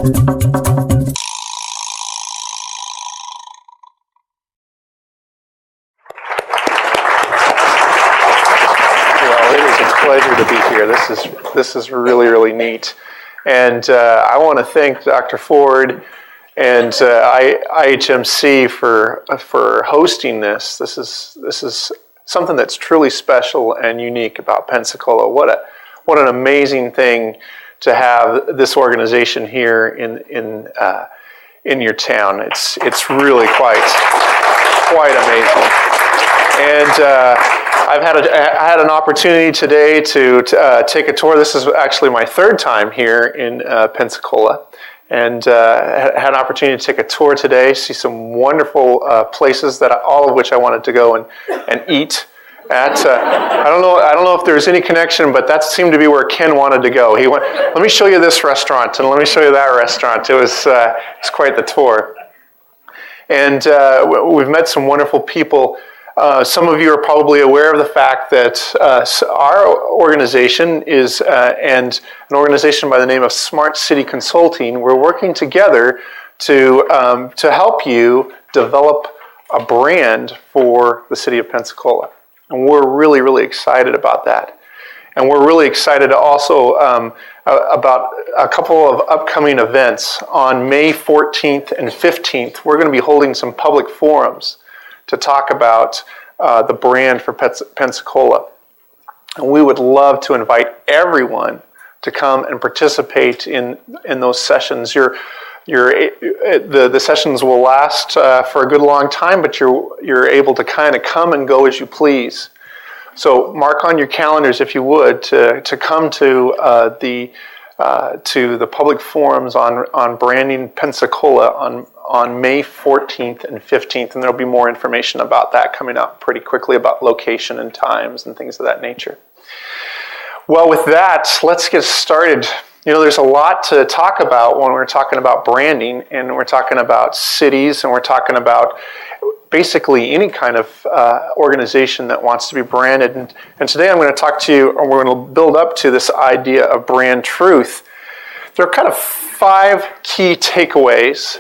Well, it is a pleasure to be here. This is really, really neat. And I want to thank Dr. Ford and IHMC for hosting this. This is something that's truly special and unique about Pensacola. What an amazing thing to have this organization here in your town. It's really quite amazing. And I had an opportunity today to take a tour. This is actually my third time here in Pensacola, and had an opportunity to take a tour today, see some wonderful places all of which I wanted to go and eat at. I don't know if there's any connection, but that seemed to be where Ken wanted to go. He went, let me show you this restaurant, and let me show you that restaurant. It was quite the tour. And we've met some wonderful people. Some of you are probably aware of the fact that our organization is and an organization by the name of Smart City Consulting. We're working together to help you develop a brand for the city of Pensacola. And we're really, really excited about that. And we're really excited also about a couple of upcoming events. On May 14th and 15th, we're going to be holding some public forums to talk about the brand for Pensacola. And we would love to invite everyone to come and participate in those sessions. The sessions will last for a good long time, but you're able to kind of come and go as you please. So mark on your calendars, if you would, to come to the public forums on branding Pensacola on May 14th and 15th, and there'll be more information about that coming up pretty quickly about location and times and things of that nature. Well, with that, let's get started. There's a lot to talk about when we're talking about branding, and we're talking about cities, and we're talking about basically any kind of organization that wants to be branded. And today I'm going to talk to you, or we're going to build up to this idea of brand truth. There are kind of 5 key takeaways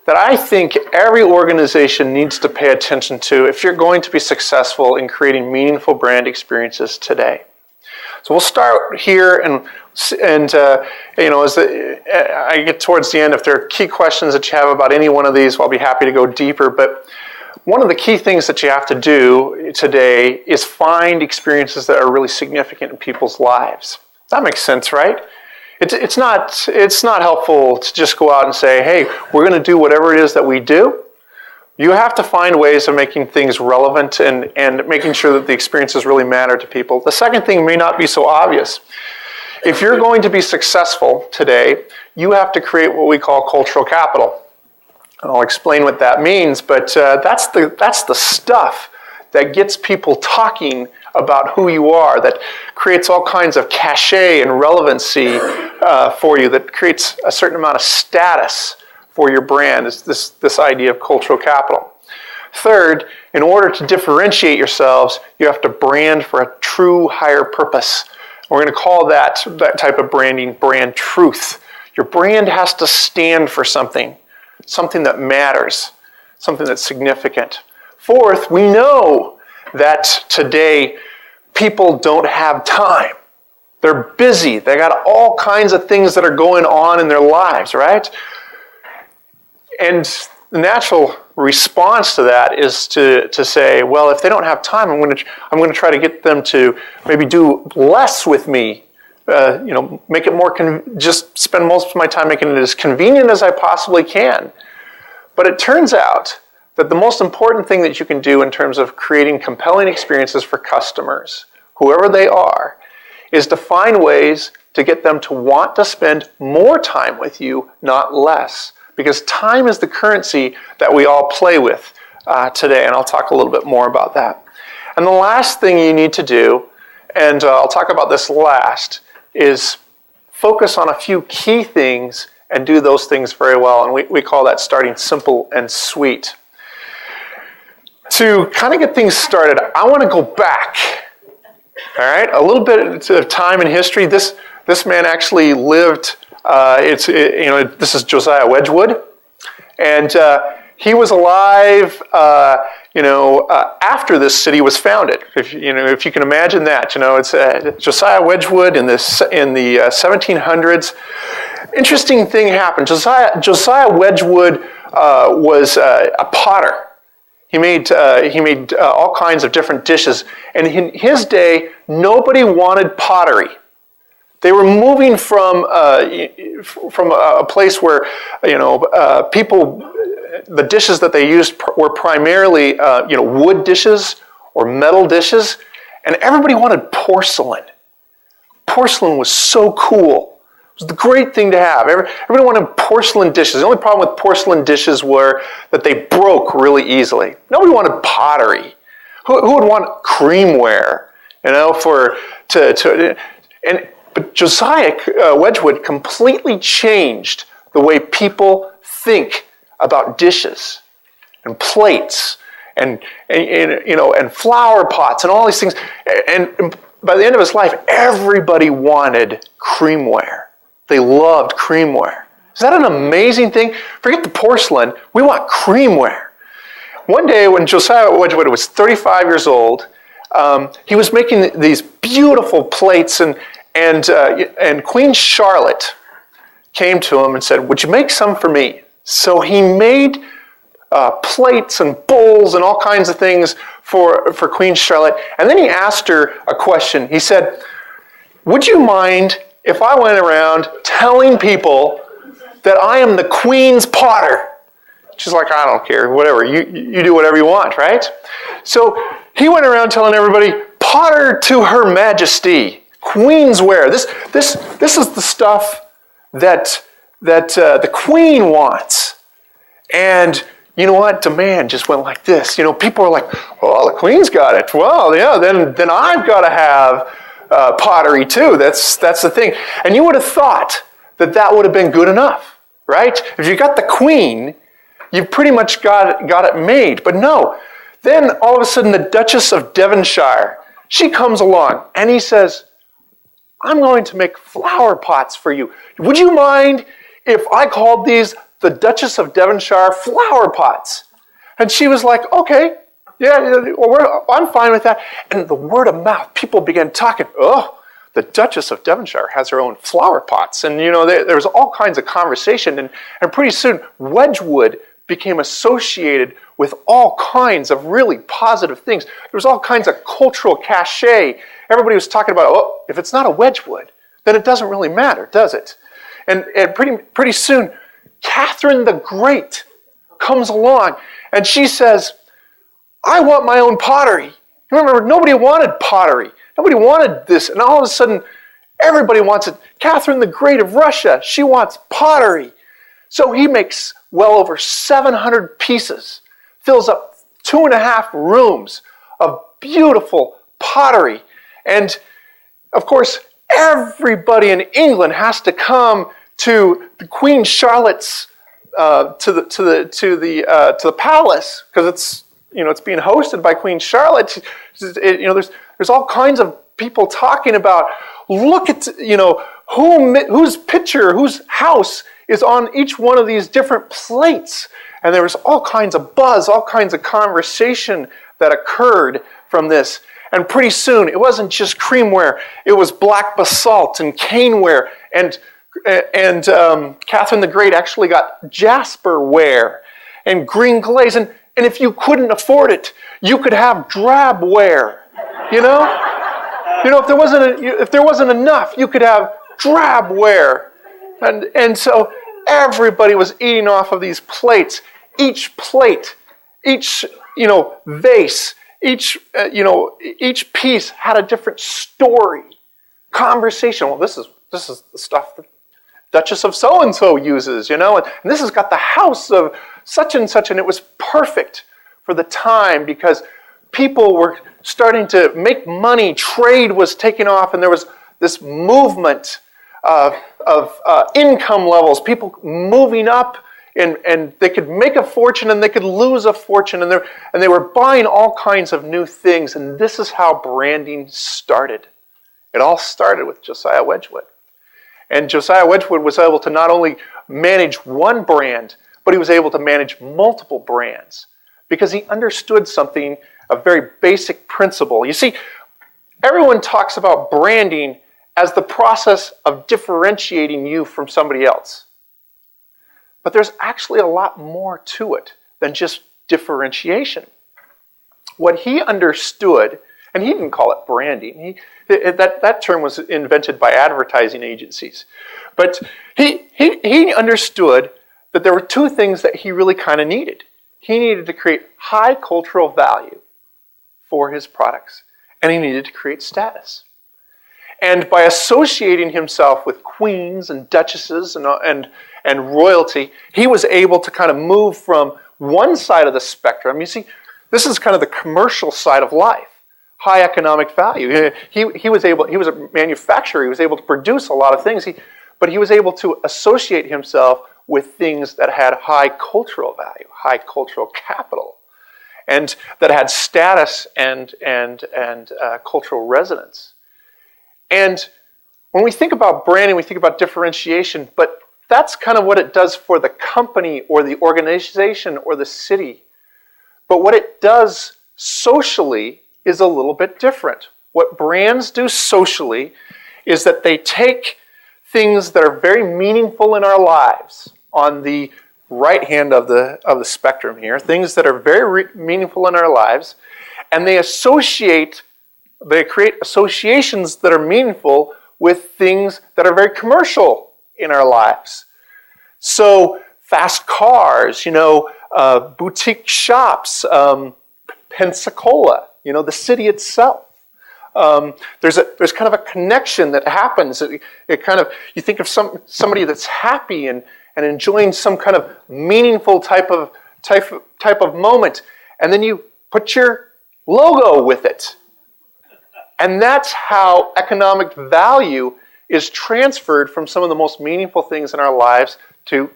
that I think every organization needs to pay attention to if you're going to be successful in creating meaningful brand experiences today. So we'll start here, and as I get towards the end, if there are key questions that you have about any one of these, I'll be happy to go deeper. But one of the key things that you have to do today is find experiences that are really significant in people's lives. That makes sense, right? It's not helpful to just go out and say, hey, we're going to do whatever it is that we do. You have to find ways of making things relevant and making sure that the experiences really matter to people. The second thing may not be so obvious. If you're going to be successful today, you have to create what we call cultural capital. And I'll explain what that means, but that's the stuff that gets people talking about who you are, that creates all kinds of cachet and relevancy for you, that creates a certain amount of status for your brand. Is this idea of cultural capital. Third, in order to differentiate yourselves, you have to brand for a true higher purpose. We're going to call that type of branding brand truth. Your brand has to stand for something that matters, something that's significant. Fourth, we know that today people don't have time. They're busy. They got all kinds of things that are going on in their lives, right? And the natural response to that is to say, well, if they don't have time, I'm going to try to get them to maybe do less with me. Make it more just spend most of my time making it as convenient as I possibly can. But it turns out that the most important thing that you can do in terms of creating compelling experiences for customers, whoever they are, is to find ways to get them to want to spend more time with you, not less. Because time is the currency that we all play with today, and I'll talk a little bit more about that. And the last thing you need to do, and I'll talk about this last, is focus on a few key things and do those things very well. And we call that starting simple and sweet. To kind of get things started, I want to go back, all right, a little bit of time in history. This man actually lived This is Josiah Wedgwood, and he was alive, after this city was founded. If you can imagine that, it's Josiah Wedgwood in the 1700s. Interesting thing happened. Josiah Wedgwood was a potter. He made all kinds of different dishes, and in his day, nobody wanted pottery. They were moving from a place where the dishes that they used were primarily wood dishes or metal dishes, and everybody wanted porcelain. Porcelain was so cool. It was the great thing to have. Everybody wanted porcelain dishes. The only problem with porcelain dishes were that they broke really easily. Nobody wanted pottery. Who would want creamware? But Josiah Wedgwood completely changed the way people think about dishes and plates and flower pots and all these things. And by the end of his life, everybody wanted creamware. They loved creamware. Is that an amazing thing? Forget the porcelain. We want creamware. One day when Josiah Wedgwood was 35 years old, he was making these beautiful plates, and Queen Charlotte came to him and said, "Would you make some for me?" So he made plates and bowls and all kinds of things for Queen Charlotte. And then he asked her a question. He said, "Would you mind if I went around telling people that I am the Queen's potter?" She's like, "I don't care, whatever. You do whatever you want, right?" So he went around telling everybody, "Potter to Her Majesty, Queen's ware. This is the stuff that the Queen wants." And you know what? Demand just went like this. People are like, "Oh, the Queen's got it. Well, yeah, then I've got to have pottery too." That's the thing. And you would have thought that would have been good enough, right? If you got the Queen, you pretty much got it made. But no. Then all of a sudden, the Duchess of Devonshire, she comes along, and he says, "I'm going to make flower pots for you. Would you mind if I called these the Duchess of Devonshire flower pots?" And she was like, "Okay, yeah, well, I'm fine with that." And the word of mouth, people began talking, "Oh, the Duchess of Devonshire has her own flower pots." And, there was all kinds of conversation. And pretty soon, Wedgwood became associated with all kinds of really positive things. There was all kinds of cultural cachet. Everybody was talking about, "Oh, if it's not a Wedgwood, then it doesn't really matter, does it?" And pretty soon, Catherine the Great comes along, and she says, "I want my own pottery." Remember, nobody wanted pottery. Nobody wanted this. And all of a sudden, everybody wants it. Catherine the Great of Russia, she wants pottery. So he makes well over 700 pieces, fills up 2.5 rooms of beautiful pottery. And of course, everybody in England has to come to the Queen Charlotte's to the palace, because it's being hosted by Queen Charlotte. There's all kinds of people talking about, look at whose picture, whose house is on each one of these different plates. And there was all kinds of buzz, all kinds of conversation that occurred from this. And pretty soon, it wasn't just creamware; it was black basalt and caneware, and Catherine the Great actually got jasperware and green glaze. And if you couldn't afford it, you could have drabware. If there wasn't enough, you could have drabware. And so everybody was eating off of these plates. Each plate, each vase, each piece had a different story, conversation. Well, this is the stuff that Duchess of so-and-so uses, and this has got the house of such and such, and it was perfect for the time because people were starting to make money, trade was taking off, and there was this movement of income levels, people moving up, and they could make a fortune and they could lose a fortune, and they were buying all kinds of new things, and this is how branding started. It all started with Josiah Wedgwood. And Josiah Wedgwood was able to not only manage one brand, but he was able to manage multiple brands because he understood something, a very basic principle. You see, everyone talks about branding as the process of differentiating you from somebody else. But there's actually a lot more to it than just differentiation. What he understood, and he didn't call it branding, that term was invented by advertising agencies. But he understood that there were two things that he really kind of needed. He needed to create high cultural value for his products, and he needed to create status. And by associating himself with queens and duchesses and royalty, he was able to kind of move from one side of the spectrum. You see, this is kind of the commercial side of life. High economic value. He was a manufacturer. He was able to produce a lot of things, but he was able to associate himself with things that had high cultural value, high cultural capital, and that had status and cultural resonance. And when we think about branding, we think about differentiation, but that's kind of what it does for the company or the organization or the city. But what it does socially is a little bit different. What brands do socially is that they take things that are very meaningful in our lives on the right hand of the spectrum here, things that are very meaningful in our lives, and they create associations that are meaningful with things that are very commercial in our lives. So fast cars, boutique shops, Pensacola, the city itself. There's kind of a connection that happens. You think of somebody that's happy and enjoying some kind of meaningful type of moment, and then you put your logo with it. And that's how economic value is transferred from some of the most meaningful things in our lives to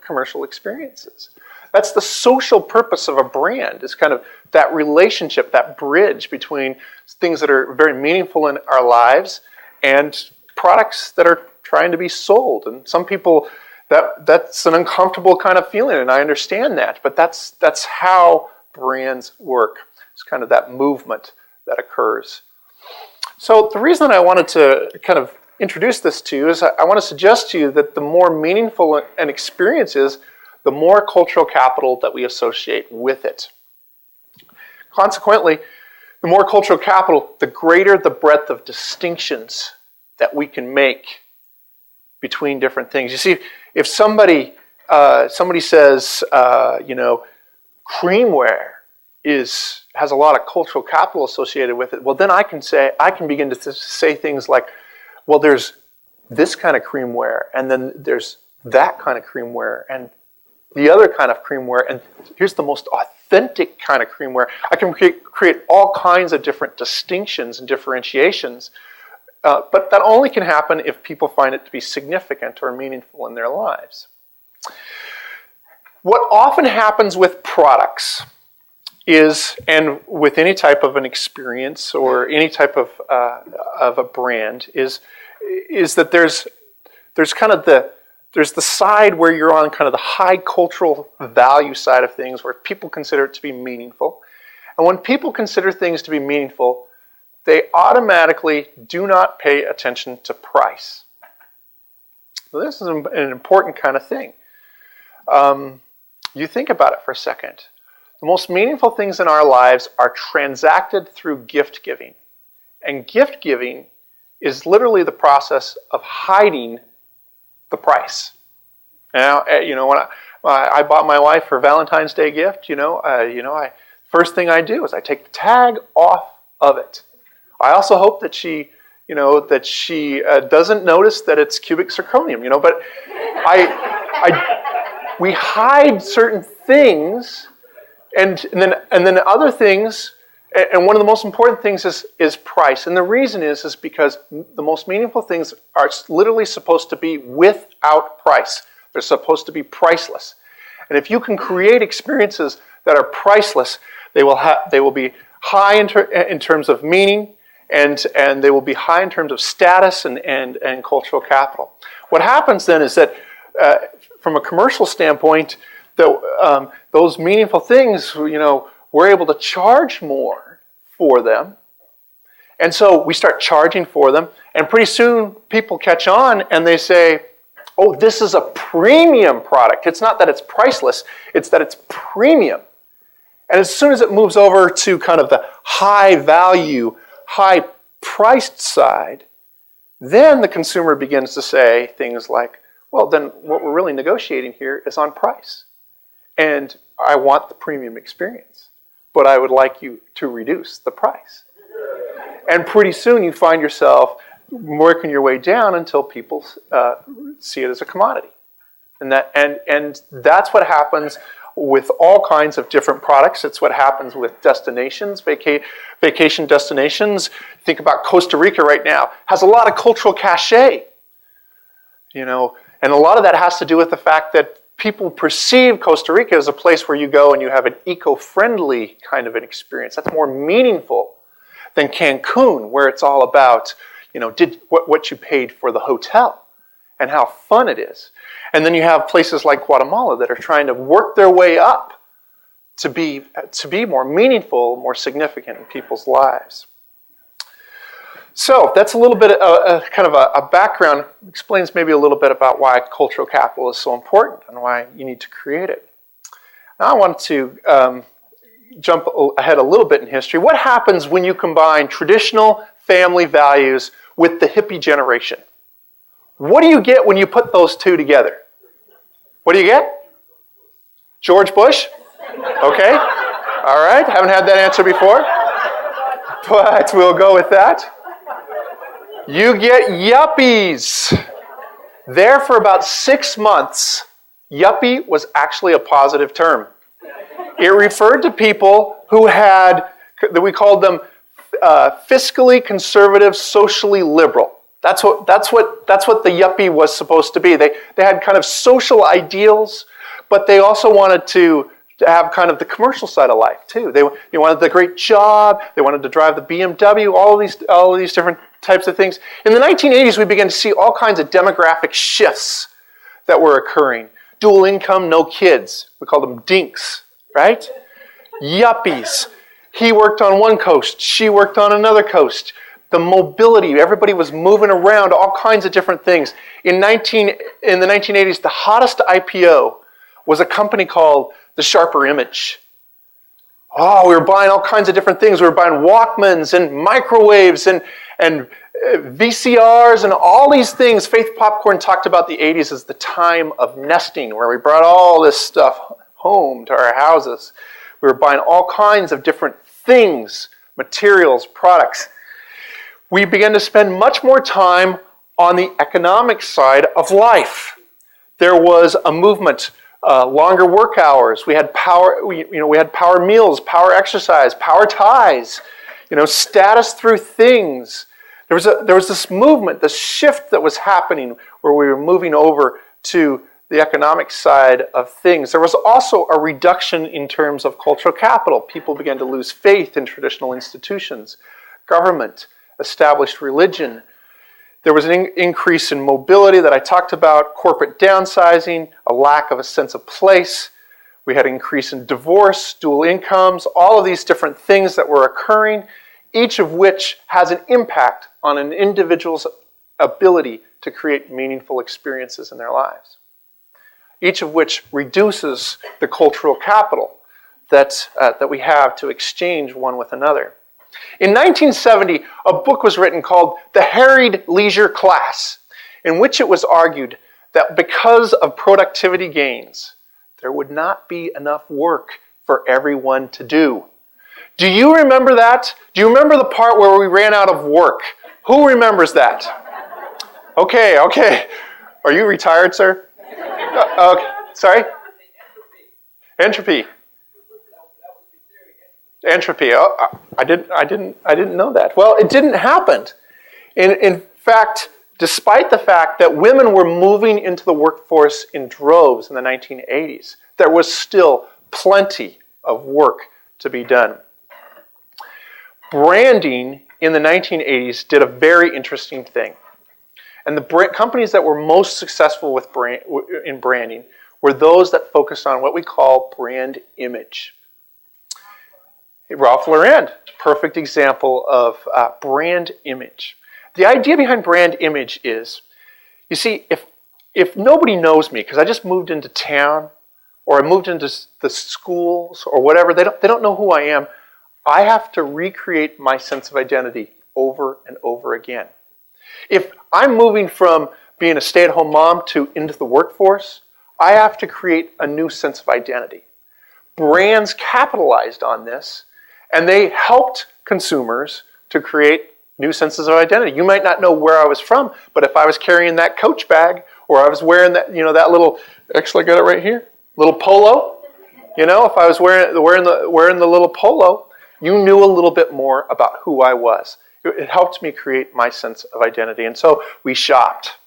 commercial experiences. That's the social purpose of a brand, is kind of that relationship, that bridge between things that are very meaningful in our lives and products that are trying to be sold. And some people, that's an uncomfortable kind of feeling, and I understand that, but that's how brands work. It's kind of that movement that occurs. So the reason I wanted to kind of introduce this to you is I want to suggest to you that the more meaningful an experience is, the more cultural capital that we associate with it. Consequently, the more cultural capital, the greater the breadth of distinctions that we can make between different things. You see, if somebody says, creamwear has a lot of cultural capital associated with it, well, then I can begin to say things like, well, there's this kind of creamwear, and then there's that kind of creamwear, and the other kind of creamwear, and here's the most authentic kind of creamwear. I can create all kinds of different distinctions and differentiations, but that only can happen if people find it to be significant or meaningful in their lives. What often happens with products is, and with any type of an experience or any type of a brand, is that there's kind of there's the side where you're on kind of the high cultural value side of things, where people consider it to be meaningful. And when people consider things to be meaningful, they automatically do not pay attention to price. So this is an important kind of thing. You think about it for a second. The most meaningful things in our lives are transacted through gift giving. And gift giving is literally the process of hiding the price. Now, when I bought my wife her Valentine's Day gift, first thing I do is I take the tag off of it. I also hope that she doesn't notice that it's cubic zirconium, but we hide certain things, and then other things. And one of the most important things is price. And the reason is because the most meaningful things are literally supposed to be without price. They're supposed to be priceless. And if you can create experiences that are priceless, they will be high in terms of meaning, and they will be high in terms of status and cultural capital. What happens then is that from a commercial standpoint, those meaningful things, we're able to charge more for them. And so we start charging for them, and pretty soon people catch on and they say, oh, this is a premium product. It's not that it's priceless, it's that it's premium. And as soon as it moves over to kind of the high value, high priced side, then the consumer begins to say things like, well, then what we're really negotiating here is on price. And I want the premium experience, but I would like you to reduce the price. And pretty soon you find yourself working your way down until people see it as a commodity. And that's what happens with all kinds of different products. It's what happens with destinations, vacation destinations. Think about Costa Rica right now. Has a lot of cultural cachet. And a lot of that has to do with the fact that people perceive Costa Rica as a place where you go and you have an eco-friendly kind of an experience. That's more meaningful than Cancun, where it's all about, what you paid for the hotel and how fun it is. And then you have places like Guatemala that are trying to work their way up to be more meaningful, more significant in people's lives. So that's a little bit kind of a background, explains maybe a little bit about why cultural capital is so important and why you need to create it. Now I want to jump ahead a little bit in history. What happens when you combine traditional family values with the hippie generation? What do you get when you put those two together? What do you get? George Bush? Okay. All right. Haven't had that answer before, but we'll go with that. You get yuppies. There for about 6 months, yuppie was actually a positive term. It referred to people who that we called them fiscally conservative, socially liberal. That's what the yuppie was supposed to be. They had kind of social ideals, but they also wanted to have kind of the commercial side of life too. They wanted the great job. They wanted to drive the BMW. All of these different types of things. In the 1980s, we began to see all kinds of demographic shifts that were occurring. Dual income, no kids. We call them dinks, right? Yuppies. He worked on one coast. She worked on another coast. The mobility, everybody was moving around, all kinds of different things. In the 1980s, the hottest IPO was a company called The Sharper Image. Oh, we were buying all kinds of different things. We were buying Walkmans and microwaves and VCRs and all these things. Faith Popcorn talked about the 80s as the time of nesting, where we brought all this stuff home to our houses. We were buying all kinds of different things, materials, products. We began to spend much more time on the economic side of life. There was a movement, longer work hours. We had power. We had power meals, power exercise, power ties. Status through things. There was this movement, this shift that was happening, where we were moving over to the economic side of things. There was also a reduction in terms of cultural capital. People began to lose faith in traditional institutions, government, established religion. There was an increase in mobility that I talked about, corporate downsizing, a lack of a sense of place. We had an increase in divorce, dual incomes, all of these different things that were occurring, each of which has an impact on an individual's ability to create meaningful experiences in their lives. Each of which reduces the cultural capital that we have to exchange one with another. In 1970, a book was written called The Harried Leisure Class, in which it was argued that because of productivity gains, there would not be enough work for everyone to do. Do you remember that? Do you remember the part where we ran out of work? Who remembers that? Okay. Are you retired, sir? Okay. Sorry? Entropy. Entropy. Oh, I didn't know that. Well, it didn't happen. In fact, despite the fact that women were moving into the workforce in droves in the 1980s, there was still plenty of work to be done. Branding in the 1980s did a very interesting thing. And the companies that were most successful with in branding were those that focused on what we call brand image. Ralph Lauren, perfect example of brand image. The idea behind brand image is, you see, if nobody knows me because I just moved into town or I moved into the schools or whatever, they don't know who I am, I have to recreate my sense of identity over and over again. If I'm moving from being a stay-at-home mom into the workforce, I have to create a new sense of identity. Brands capitalized on this, and they helped consumers to create new senses of identity. You might not know where I was from, but if I was carrying that Coach bag, or I was wearing that, that little, actually I got it right here, little polo, if I was wearing the little polo, you knew a little bit more about who I was. It helped me create my sense of identity. And so we shopped.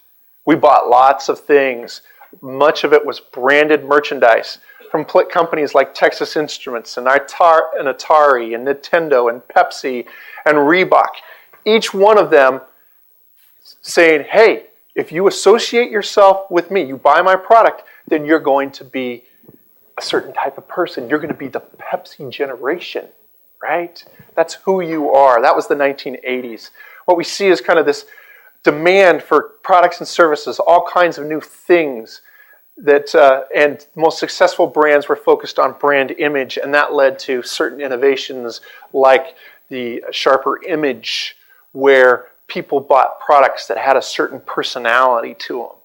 We bought lots of things. Much of it was branded merchandise from companies like Texas Instruments and Atari and Nintendo and Pepsi and Reebok. Each one of them saying, hey, if you associate yourself with me, you buy my product, then you're going to be a certain type of person. You're going to be the Pepsi generation. Right? That's who you are. That was the 1980s. What we see is kind of this demand for products and services, all kinds of new things that, and the most successful brands were focused on brand image, and that led to certain innovations like the sharper image, where people bought products that had a certain personality to them,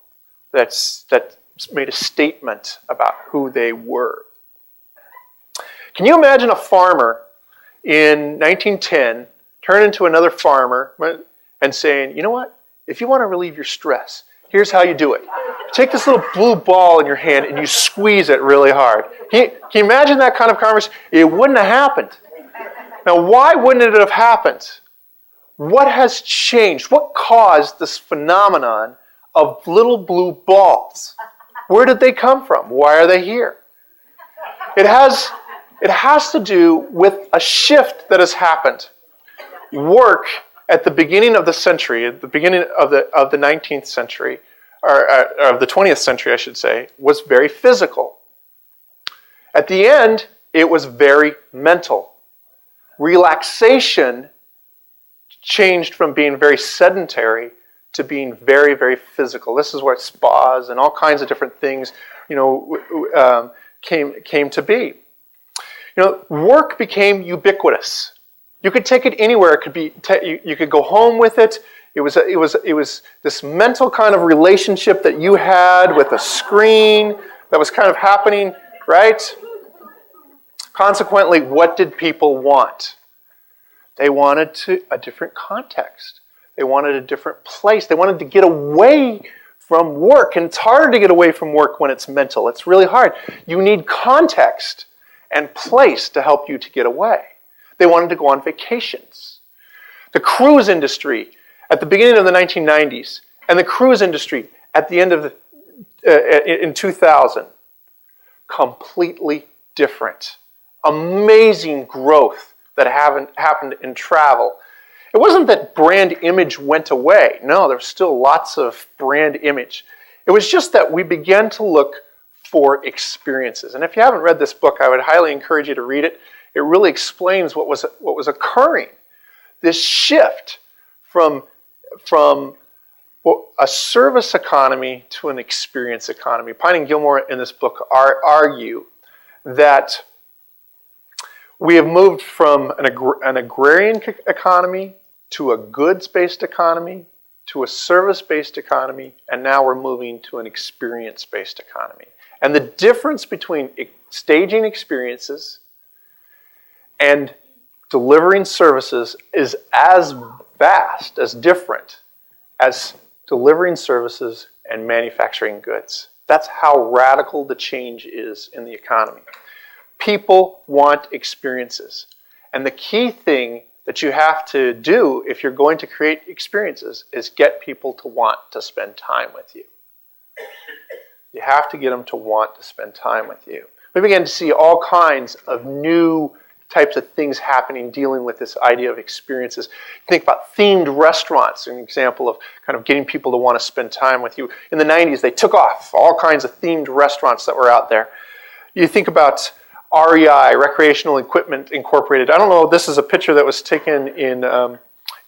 that made a statement about who they were. Can you imagine a farmer in 1910 turn into another farmer and saying, you know what, if you want to relieve your stress, here's how you do it. Take this little blue ball in your hand and you squeeze it really hard. Can you imagine that kind of conversation? It wouldn't have happened. Now, why wouldn't it have happened? What has changed? What caused this phenomenon of little blue balls? Where did they come from? Why are they here? It has to do with a shift that has happened. Work at the beginning of the century, at the beginning of the 19th century, or of the 20th century, I should say, was very physical. At the end, it was very mental. Relaxation changed from being very sedentary to being very, very physical. This is where spas and all kinds of different things, came to be. Work became ubiquitous. You could take it anywhere. It could be you could go home with it. It was this mental kind of relationship that you had with a screen that was kind of happening, right? Consequently, what did people want? They wanted a different context. They wanted a different place. They wanted to get away from work. And it's hard to get away from work when it's mental. It's really hard. You need context and place to help you to get away. They wanted to go on vacations. The cruise industry at the beginning of the 1990s and the cruise industry at the end of in 2000, completely different. Amazing growth that happened in travel. It wasn't that brand image went away. No, there was still lots of brand image. It was just that we began to look for experiences. And if you haven't read this book, I would highly encourage you to read it. It really explains what was occurring. This shift from a service economy to an experience economy. Pine and Gilmore in this book argue that we have moved from an agrarian economy to a goods-based economy to a service-based economy, and now we're moving to an experience-based economy. And the difference between staging experiences and delivering services is as vast, as different as delivering services and manufacturing goods. That's how radical the change is in the economy. People want experiences. And the key thing that you have to do if you're going to create experiences is get people to want to spend time with you. You have to get them to want to spend time with you. We began to see all kinds of new types of things happening dealing with this idea of experiences. Think about themed restaurants, an example of kind of getting people to want to spend time with you. In the 90s, they took off all kinds of themed restaurants that were out there. You think about REI, Recreational Equipment Incorporated. I don't know, this is a picture that was taken in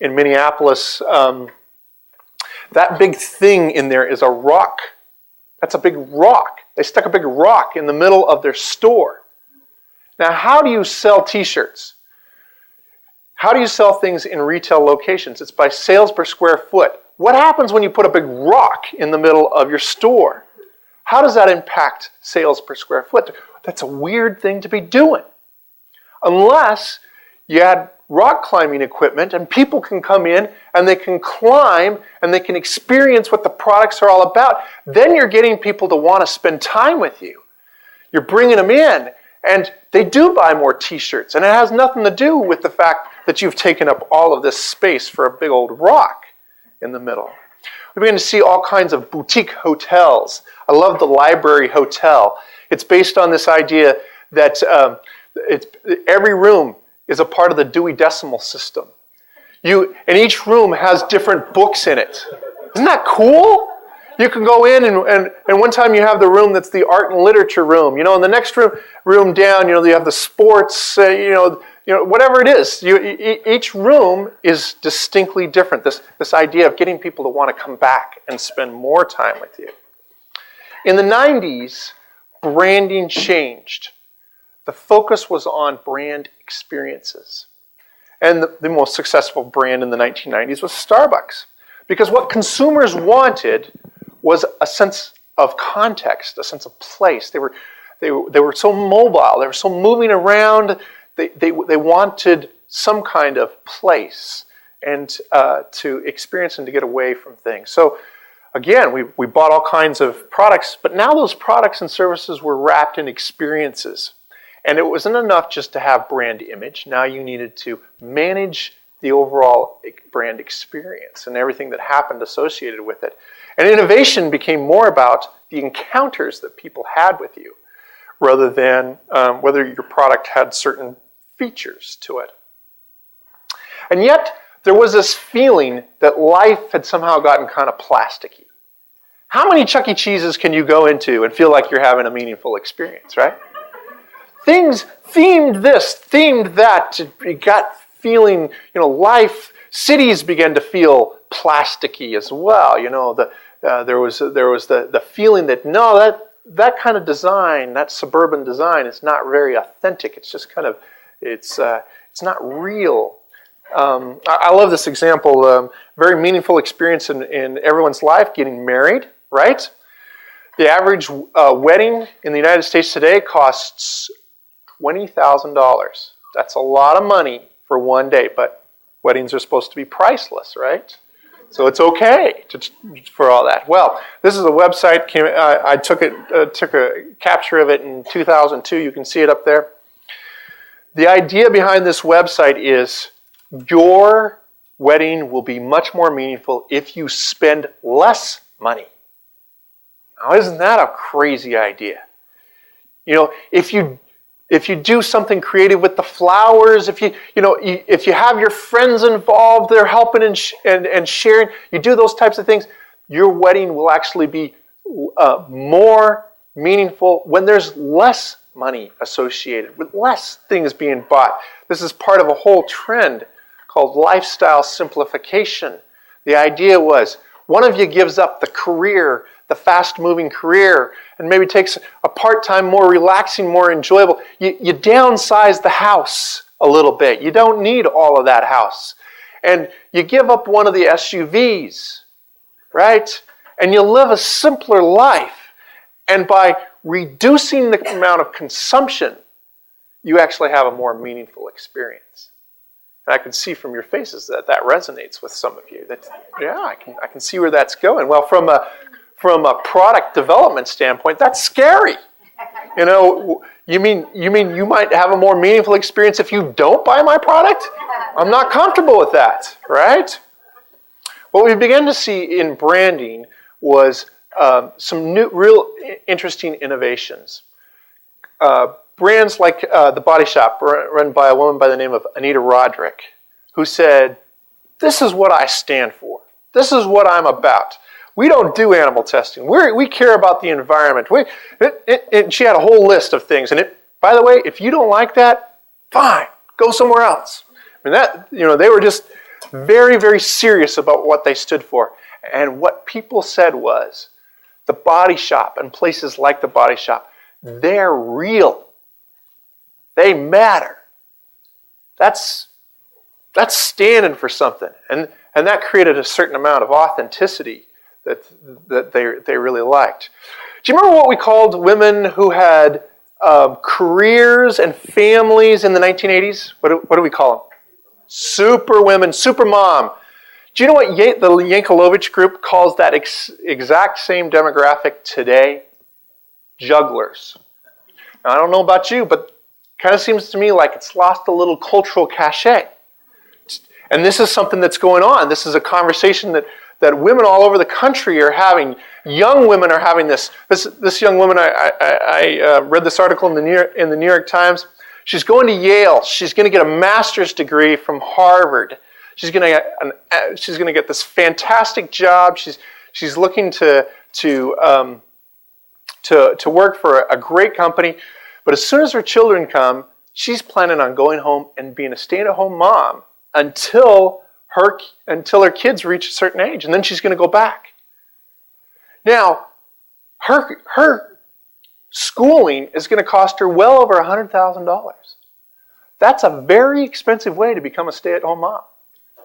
Minneapolis. That big thing in there is a rock. That's a big rock. They stuck a big rock in the middle of their store. Now, how do you sell t-shirts? How do you sell things in retail locations? It's by sales per square foot. What happens when you put a big rock in the middle of your store? How does that impact sales per square foot? That's a weird thing to be doing. Unless you add rock climbing equipment and people can come in and they can climb and they can experience what the products are all about. Then you're getting people to want to spend time with you. You're bringing them in and they do buy more t-shirts. And it has nothing to do with the fact that you've taken up all of this space for a big old rock in the middle. We begin to see all kinds of boutique hotels. I love the Library Hotel. It's based on this idea that every room is a part of the Dewey Decimal System. And each room has different books in it. Isn't that cool? You can go in and one time you have the room that's the art and literature room. You know, in the next room down, you know, you have the sports, whatever it is. Each room is distinctly different. This idea of getting people to want to come back and spend more time with you. In the 90s, branding changed. The focus was on brand experiences. And the most successful brand in the 1990s was Starbucks. Because what consumers wanted was a sense of context, a sense of place. They were so mobile, they were so moving around, they wanted some kind of place and to experience and to get away from things. So again, we bought all kinds of products, but now those products and services were wrapped in experiences. And it wasn't enough just to have brand image. Now you needed to manage the overall brand experience and everything that happened associated with it. And innovation became more about the encounters that people had with you rather than whether your product had certain features to it. And yet, there was this feeling that life had somehow gotten kind of plasticky. How many Chuck E. Cheese's can you go into and feel like you're having a meaningful experience, right? Things themed this, themed that. It got feeling, life. Cities began to feel plasticky as well. There was the feeling that no, that kind of design, that suburban design, is not very authentic. It's just kind of, it's not real. I love this example. Very meaningful experience in everyone's life, getting married, right? The average wedding in the United States today costs $20,000. That's a lot of money for one day, but weddings are supposed to be priceless, right? So it's okay for all that. Well, this is a website. I took a capture of it in 2002. You can see it up there. The idea behind this website is your wedding will be much more meaningful if you spend less money. Now, isn't that a crazy idea? If you do something creative with the flowers, if you have your friends involved, they're helping and sharing, you do those types of things, your wedding will actually be more meaningful when there's less money associated, with less things being bought. This is part of a whole trend called lifestyle simplification. The idea was one of you gives up the career, the fast-moving career, and maybe takes a part-time, more relaxing, more enjoyable. You downsize the house a little bit. You don't need all of that house. And you give up one of the SUVs, right? And you live a simpler life. And by reducing the amount of consumption, you actually have a more meaningful experience. And I can see from your faces that resonates with some of you. I can see where that's going. Well, from a product development standpoint, that's scary. You mean you might have a more meaningful experience if you don't buy my product? I'm not comfortable with that, right? What we began to see in branding was some new, real interesting innovations. brands like The Body Shop, run by a woman by the name of Anita Roderick, who said, this is what I stand for. This is what I'm about. We don't do animal testing. We care about the environment. She had a whole list of things. And by the way, if you don't like that, fine, go somewhere else. I mean, they were just very, very serious about what they stood for. And what people said was, The Body Shop and places like The Body Shop, they're real. They matter. That's standing for something. And that created a certain amount of authenticity that they really liked. Do you remember what we called women who had careers and families in the 1980s? What do we call them? Super women, super mom. Do you know what the Yankelovich group calls that exact same demographic today? Jugglers. Now, I don't know about you, but it kind of seems to me like it's lost a little cultural cachet. And this is something that's going on. This is a conversation that women all over the country are having. Young women are having this. This young woman, I read this article in the New York Times. She's going to Yale. She's going to get a master's degree from Harvard. She's going to get this fantastic job. She's looking to work for a great company. But as soon as her children come, she's planning on going home and being a stay-at-home mom until her kids reach a certain age, and then she's going to go back. Now, her schooling is going to cost her well over $100,000. That's a very expensive way to become a stay-at-home mom.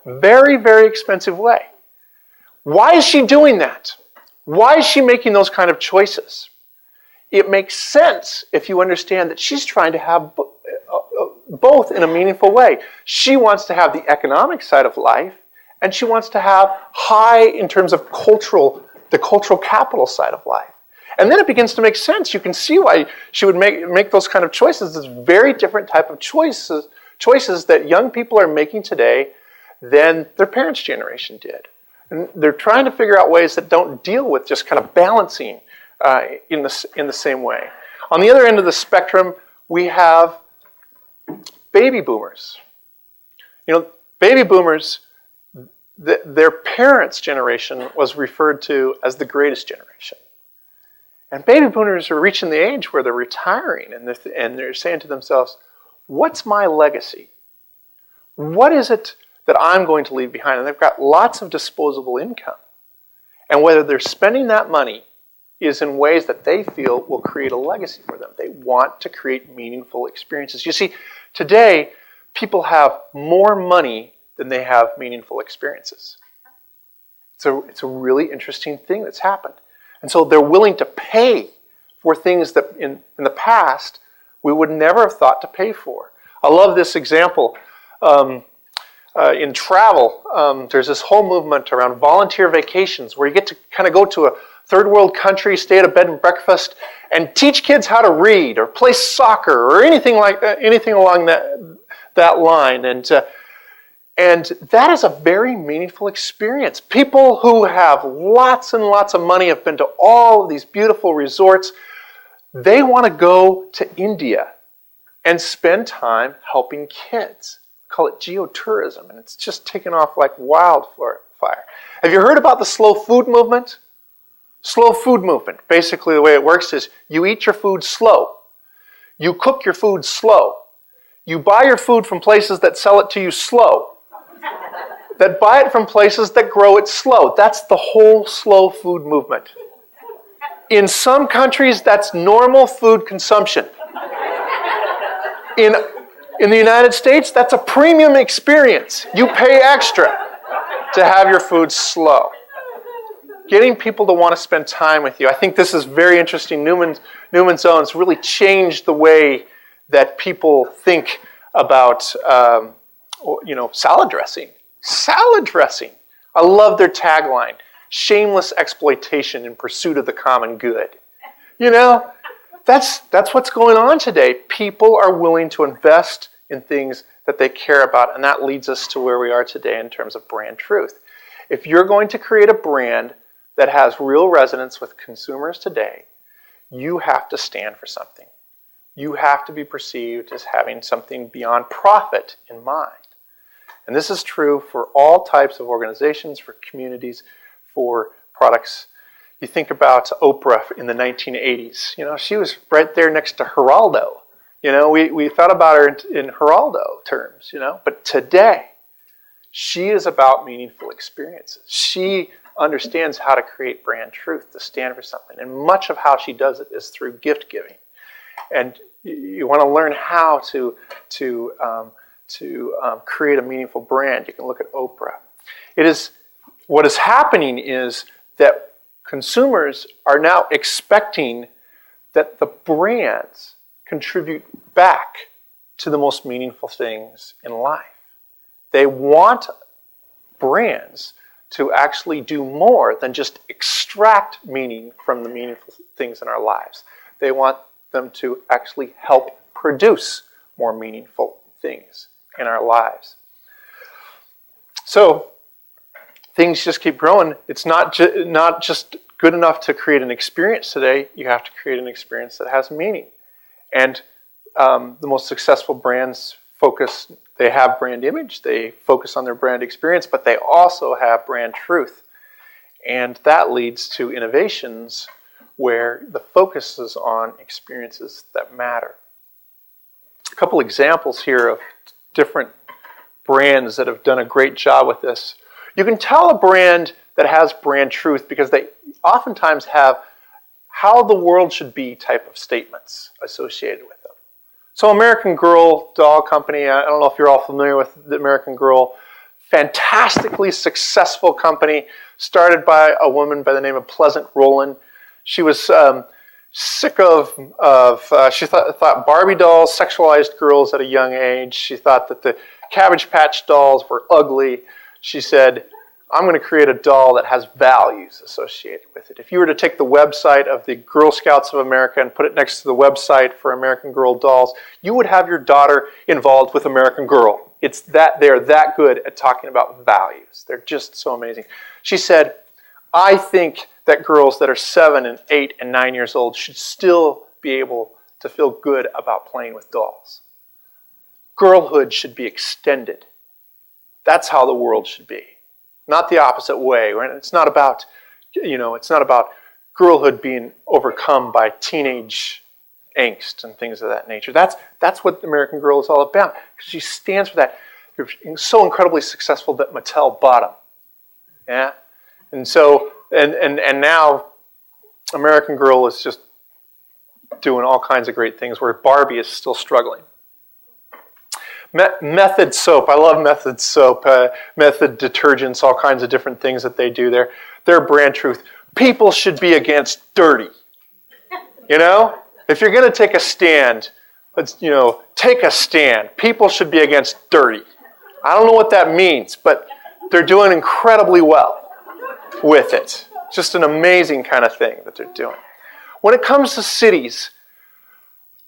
Very, very expensive way. Why is she doing that? Why is she making those kind of choices? It makes sense if you understand that she's trying to have both in a meaningful way. She wants to have the economic side of life, and she wants to have high in terms of the cultural capital side of life. And then it begins to make sense. You can see why she would make those kind of choices. It's very different type of choices that young people are making today than their parents' generation did. And they're trying to figure out ways that don't deal with just kind of balancing in the same way. On the other end of the spectrum, we have baby boomers. Baby boomers, their parents' generation was referred to as the greatest generation. And baby boomers are reaching the age where they're retiring and they're saying to themselves, what's my legacy? What is it that I'm going to leave behind? And they've got lots of disposable income. And whether they're spending that money is in ways that they feel will create a legacy for them. They want to create meaningful experiences. You see, today, people have more money than they have meaningful experiences. It's a really interesting thing that's happened. And so they're willing to pay for things that in the past we would never have thought to pay for. I love this example. In travel, there's this whole movement around volunteer vacations where you get to kind of go to a third world country, stay at a bed and breakfast, and teach kids how to read or play soccer or anything like that, anything along that line. And that is a very meaningful experience. People who have lots and lots of money have been to all of these beautiful resorts. They want to go to India and spend time helping kids. Call it geotourism, and it's just taken off like wildfire. Have you heard about the slow food movement? Slow food movement. Basically, the way it works is you eat your food slow. You cook your food slow. You buy your food from places that sell it to you slow. That buy it from places that grow it slow. That's the whole slow food movement. In some countries, that's normal food consumption. In the United States, that's a premium experience. You pay extra to have your food slow. Getting people to want to spend time with you. I think this is very interesting. Newman's Zones really changed the way that people think about salad dressing. Salad dressing. I love their tagline. Shameless exploitation in pursuit of the common good. That's what's going on today. People are willing to invest in things that they care about, and that leads us to where we are today in terms of brand truth. If you're going to create a brand that has real resonance with consumers today, you have to stand for something. you have to be perceived as having something beyond profit in mind. And this is true for all types of organizations, for communities, for products. You think about Oprah in the 1980s. She was right there next to Geraldo. We thought about her in Geraldo terms, But today, she is about meaningful experiences. She understands how to create brand truth, to stand for something. And much of how she does it is through gift giving. And you want to learn how to create a meaningful brand. You can look at Oprah. What is happening is that consumers are now expecting that the brands contribute back to the most meaningful things in life. They want brands to actually do more than just extract meaning from the meaningful things in our lives. They want them to actually help produce more meaningful things in our lives. So things just keep growing. It's not just good enough to create an experience today. You have to create an experience that has meaning. And the most successful brands they have brand image, they focus on their brand experience, but they also have brand truth. And that leads to innovations where the focus is on experiences that matter. A couple examples here of different brands that have done a great job with this. You can tell a brand that has brand truth because they oftentimes have how the world should be type of statements associated with them. So American Girl doll company, I don't know if you're all familiar with the American Girl, fantastically successful company started by a woman by the name of Pleasant Rowland. She was sick of she thought Barbie dolls sexualized girls at a young age. She thought that the Cabbage Patch dolls were ugly. She said, I'm going to create a doll that has values associated with it. If you were to take the website of the Girl Scouts of America and put it next to the website for American Girl dolls, you would have your daughter involved with American Girl. It's that they're that good at talking about values. They're just so amazing. She said, I think that girls that are 7 and 8 and 9 years old should still be able to feel good about playing with dolls. Girlhood should be extended. That's how the world should be. Not the opposite way. Right? It's not about, it's not about girlhood being overcome by teenage angst and things of that nature. That's what American Girl is all about. Because she stands for that. You're so incredibly successful that Mattel bought them. Yeah? And so, and now American Girl is just doing all kinds of great things where Barbie is still struggling. Method soap. I love Method soap. Method detergents, all kinds of different things that they do there. Their brand truth. People should be against dirty. If you're going to take a stand, take a stand. People should be against dirty. I don't know what that means, but they're doing incredibly well with it. Just an amazing kind of thing that they're doing. When it comes to cities,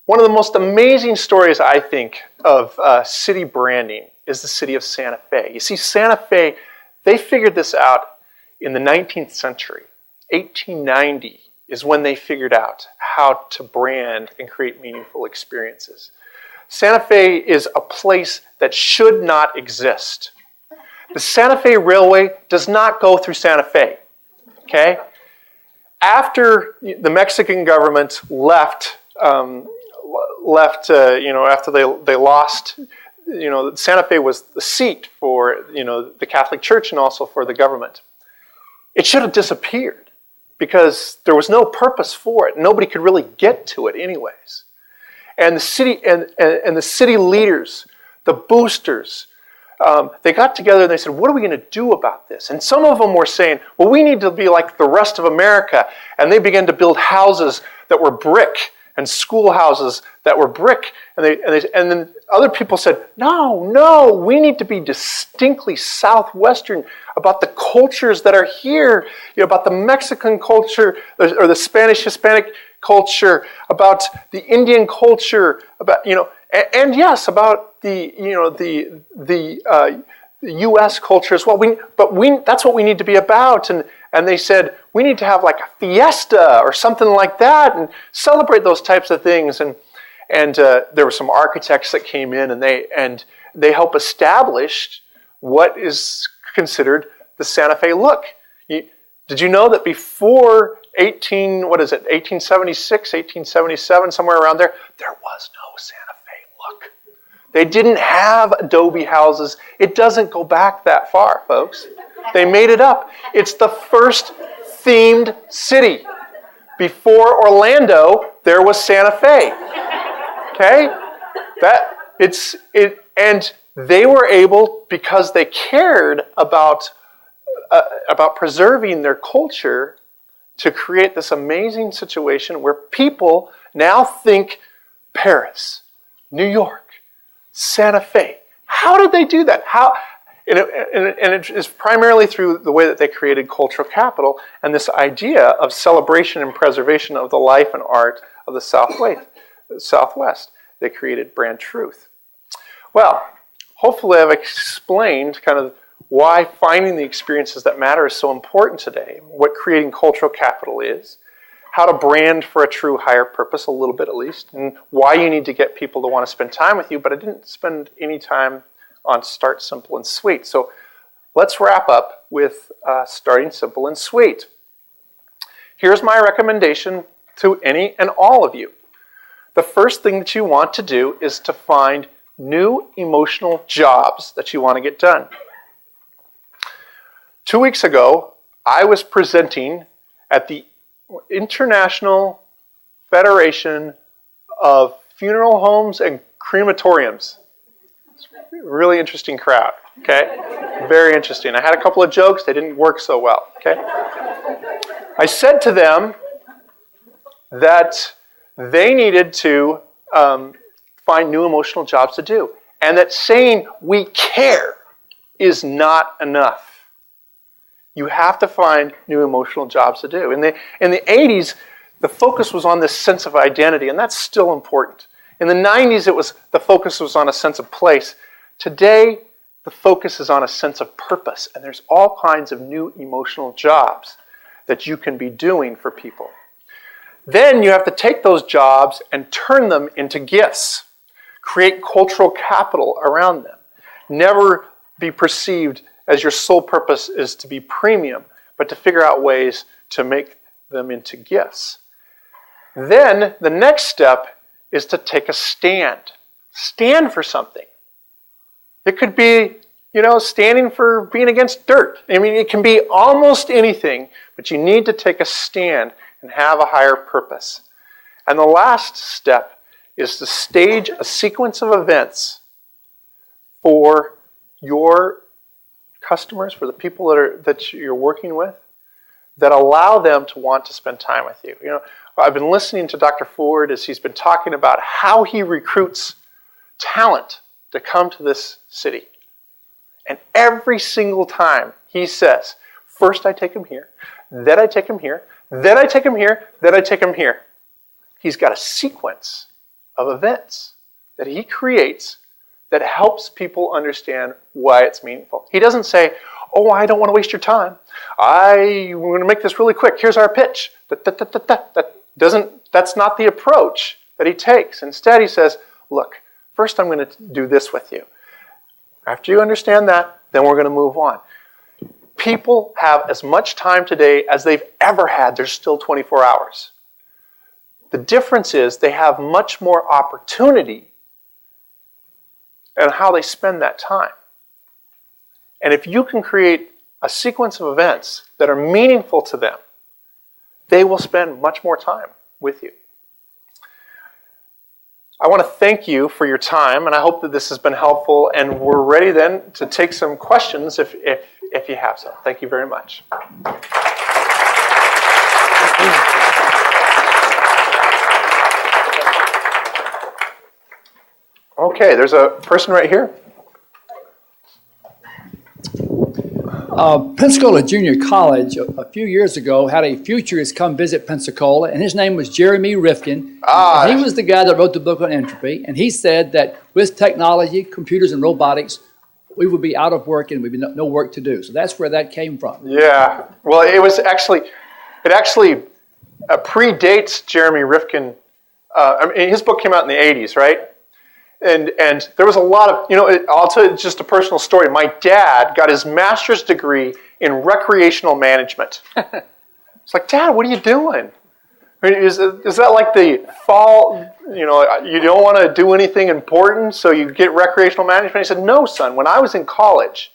one of the most amazing stories, I think, of city branding is the city of Santa Fe. You see, Santa Fe, they figured this out in the 19th century. 1890 is when they figured out how to brand and create meaningful experiences. Santa Fe is a place that should not exist. The Santa Fe Railway does not go through Santa Fe. Okay? After the Mexican government left, after they lost, Santa Fe was the seat for, the Catholic Church and also for the government. It should have disappeared because there was no purpose for it. Nobody could really get to it anyways. And the city and the city leaders, the boosters, they got together and they said, what are we going to do about this? And some of them were saying, well, we need to be like the rest of America. And they began to build houses that were brick and schoolhouses that were brick. And then other people said, no, we need to be distinctly Southwestern about the cultures that are here, about the Mexican culture or the Spanish Hispanic culture, about the Indian culture, about, and yes, about the U.S. culture as well. That's what we need to be about. And they said, we need to have like a fiesta or something like that and celebrate those types of things. And And there were some architects that came in, and they helped establish what is considered the Santa Fe look. Did you know that before 1876, 1877, somewhere around there was no Santa Fe look. They didn't have adobe houses. It doesn't go back that far, folks. They made it up. It's the first themed city. Before Orlando, there was Santa Fe. Okay? And they were able, because they cared about preserving their culture, to create this amazing situation where people now think Paris, New York, Santa Fe. How did they do that? And it is primarily through the way that they created cultural capital and this idea of celebration and preservation of the life and art of the Southwest. They created Brand Truth. Well, hopefully I've explained kind of why finding the experiences that matter is so important today, what creating cultural capital is, how to brand for a true higher purpose, a little bit at least, and why you need to get people to want to spend time with you, but I didn't spend any time on Start Simple and Sweet. So let's wrap up with starting simple and sweet. Here's my recommendation to any and all of you. The first thing that you want to do is to find new emotional jobs that you want to get done. 2 weeks ago, I was presenting at the International Federation of Funeral Homes and Crematoriums. Really interesting crowd, okay? Very interesting. I had a couple of jokes. They didn't work so well, okay? I said to them that they needed to find new emotional jobs to do, and that saying we care is not enough. You have to find new emotional jobs to do. In the 80s, the focus was on this sense of identity, and that's still important. In the 90s, the focus was on a sense of place. Today, the focus is on a sense of purpose, and there's all kinds of new emotional jobs that you can be doing for people. Then you have to take those jobs and turn them into gifts. Create cultural capital around them. Never be perceived as your sole purpose is to be premium, but to figure out ways to make them into gifts. Then the next step is to take a stand. Stand for something. It could be, standing for being against dirt. I mean, it can be almost anything, but you need to take a stand and have a higher purpose. And the last step is to stage a sequence of events for your customers, for the people that you're working with, that allow them to want to spend time with you. I've been listening to Dr. Ford as he's been talking about how he recruits talent to come to this city. And every single time he says, first I take him here, then I take him here, then I take him here, then I take him here. He's got a sequence of events that he creates that helps people understand why it's meaningful. He doesn't say, oh, I don't want to waste your time. We're going to make this really quick. Here's our pitch. That's not the approach that he takes. Instead, he says, look, first I'm going to do this with you. After you understand that, then we're going to move on. People have as much time today as they've ever had. There's still 24 hours. The difference is they have much more opportunity in how they spend that time. And if you can create a sequence of events that are meaningful to them, they will spend much more time with you. I want to thank you for your time, and I hope that this has been helpful, and we're ready then to take some questions if you have some. Thank you very much. Okay, there's a person right here. Pensacola Junior College a few years ago had a futurist come visit Pensacola, and his name was Jeremy Rifkin. He was the guy that wrote the book on entropy, and he said that with technology, computers, and robotics, we would be out of work and we'd be no work to do. So that's where that came from. Yeah, well, it actually predates Jeremy Rifkin I mean, his book came out in the 80s, right? And there was a lot of, I'll tell you just a personal story. My dad got his master's degree in recreational management. It's like, Dad, what are you doing? I mean, is that like the fall, you don't want to do anything important, so you get recreational management? He said, no, son. When I was in college,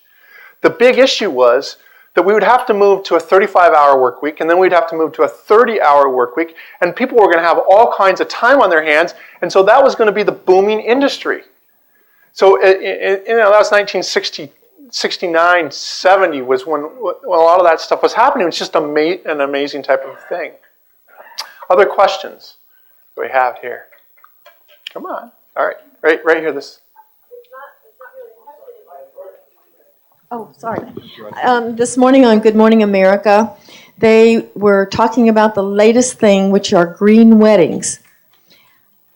the big issue was that we would have to move to a 35-hour work week, and then we'd have to move to a 30-hour work week, and people were going to have all kinds of time on their hands, and so that was going to be the booming industry. So, that was 1969, 70 was when a lot of that stuff was happening. It was just an amazing type of thing. Other questions we have here? Come on. All right. Right here. This. Oh, sorry. This morning on Good Morning America, they were talking about the latest thing, which are green weddings.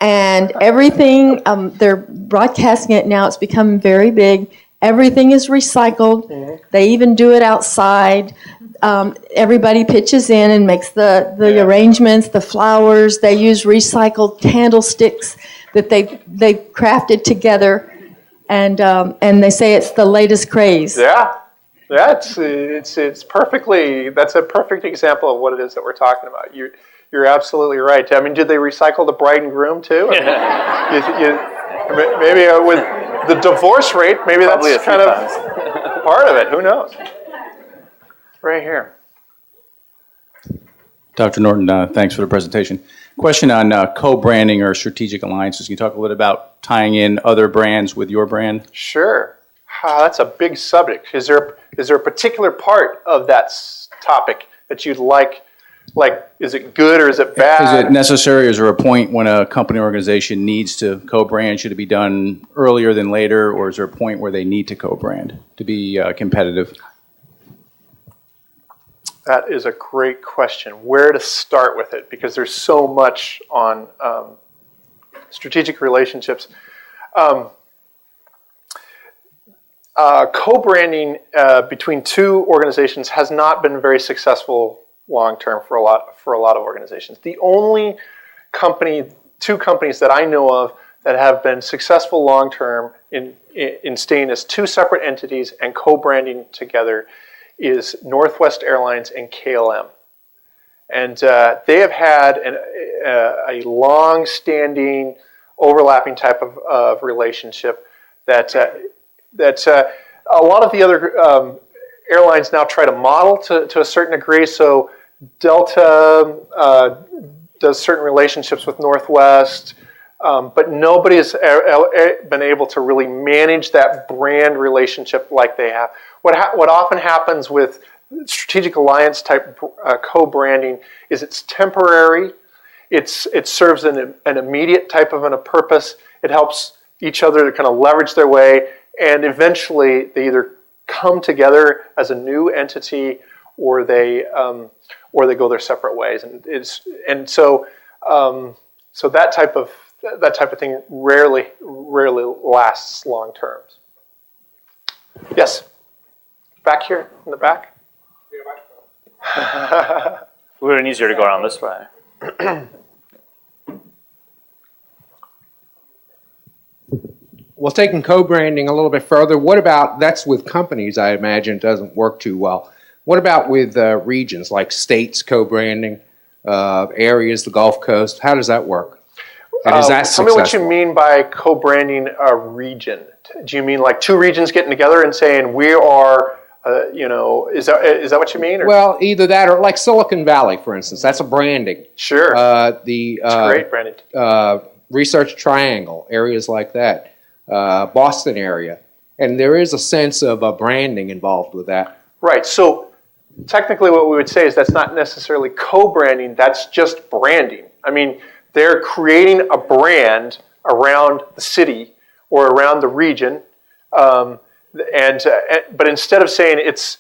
And everything, they're broadcasting it now. It's become very big. Everything is recycled. Mm-hmm. They even do it outside. Everybody pitches in and makes the arrangements, the flowers. They use recycled candlesticks that they've crafted together. And they say it's the latest craze. Yeah, it's perfectly. That's a perfect example of what it is that we're talking about. You're absolutely right. I mean, did they recycle the bride and groom too? Maybe with the divorce rate, maybe probably that's kind of part of it. Who knows? Right here. Dr. Norton, thanks for the presentation. Question on co-branding or strategic alliances. Can you talk a little bit about tying in other brands with your brand? Sure. That's a big subject. Is there a particular part of that topic that you'd like? Like, is it good or is it bad? Is it necessary? Is there a point when a company or organization needs to co-brand? Should it be done earlier than later? Or is there a point where they need to co-brand to be competitive? That is a great question. Where to start with it? Because there's so much on strategic relationships. Co-branding between two organizations has not been very successful long term for a lot of organizations. The only two companies that I know of that have been successful long term in staying as two separate entities and co-branding together is Northwest Airlines and KLM. And they have had a long-standing, overlapping type of relationship that a lot of the other airlines now try to model to a certain degree. So Delta does certain relationships with Northwest, but nobody has been able to really manage that brand relationship like they have. What often happens with strategic alliance type co-branding is it's temporary. It serves an immediate type of a purpose. It helps each other to kind of leverage their way, and eventually they either come together as a new entity or they go their separate ways. And so that type of thing rarely lasts long term. Yes. Back here in the back. It would have been easier to go around this way. Well, taking co-branding a little bit further, what about, that's with companies, I imagine, doesn't work too well. What about with regions, like states co-branding, areas, the Gulf Coast? How does that work? And is that successful? Tell me what you mean by co-branding a region. Do you mean like two regions getting together and saying we are... is that what you mean? Or? Well, either that or like Silicon Valley, for instance. That's a branding. Sure. It's great branding. Research Triangle, areas like that. Boston area. And there is a sense of branding involved with that. Right. So technically what we would say is that's not necessarily co-branding. That's just branding. I mean, they're creating a brand around the city or around the region. But instead of saying it's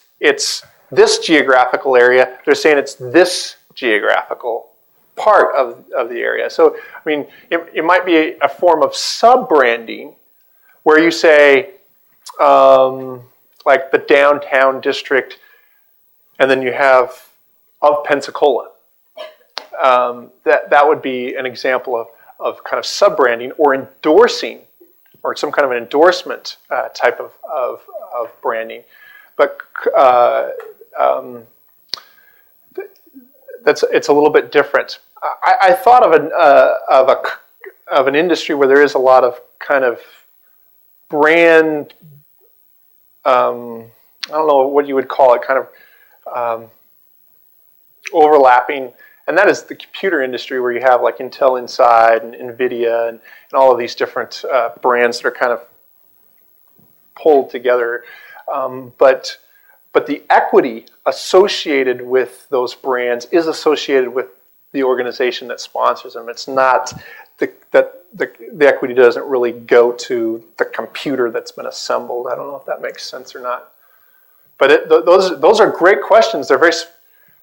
this geographical area, they're saying it's this geographical part of the area. So, I mean, it might be a form of sub-branding where you say, like the downtown district, and then you have of Pensacola. That would be an example kind of sub-branding or endorsing, or some kind of an endorsement type of branding. But it's a little bit different. I thought of an industry where there is a lot of kind of brand, I don't know what you would call it, kind of overlapping, and that is the computer industry, where you have like Intel Inside and NVIDIA and all of these different brands that are kind of pulled together. But the equity associated with those brands is associated with the organization that sponsors them. It's not the equity doesn't really go to the computer that's been assembled. I don't know if that makes sense or not. But those are great questions.